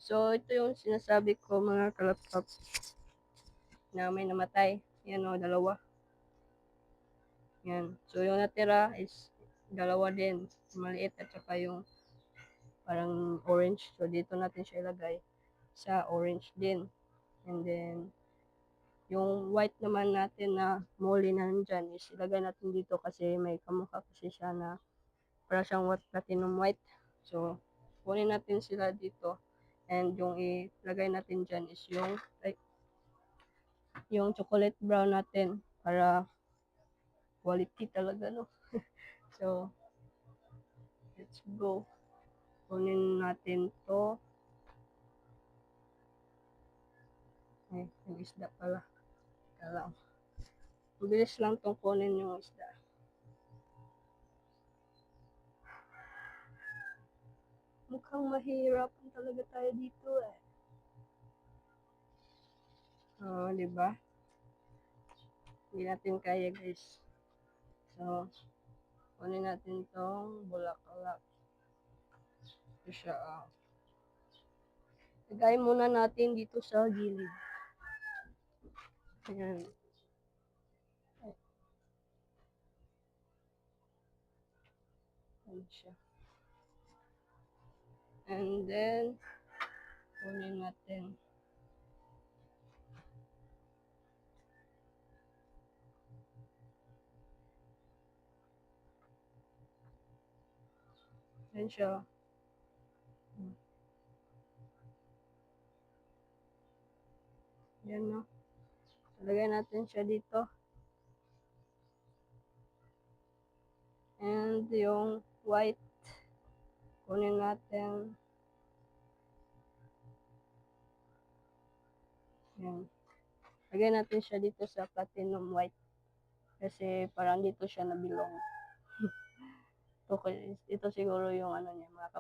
So, ito yung sinasabi ko mga kalaptop na may namatay. Yan o, dalawa. Yan. So, yung natira is dalawa din. Maliit at saka yung parang orange. So, dito natin siya ilagay sa orange din. And then, yung white naman natin na molly na nandyan is ilagay natin dito kasi may kamukha kasi siya na para siyang platinum white. So, kunin natin sila dito. And yung ilagay natin dyan is yung chocolate brown natin para quality talaga, no? So, let's go. Kunin natin to. Ay, yung isda pala. Kala. Mabilis lang tong kunin yung isda. Mukhang mahirapan talaga tayo dito eh. Oo, di ba? Hindi natin kaya guys. So, kunin natin tong bulaklak. Ito siya. Lagay muna natin dito sa gilid. Ayan. Ayan siya. And then, kunin natin. Ayan siya. Ayan, no? Lagay natin siya dito. And yung white, kunin natin. Ayan. Lagay natin siya dito sa platinum white. Kasi parang dito siya nabilong. Ito siguro yung ano niya, mga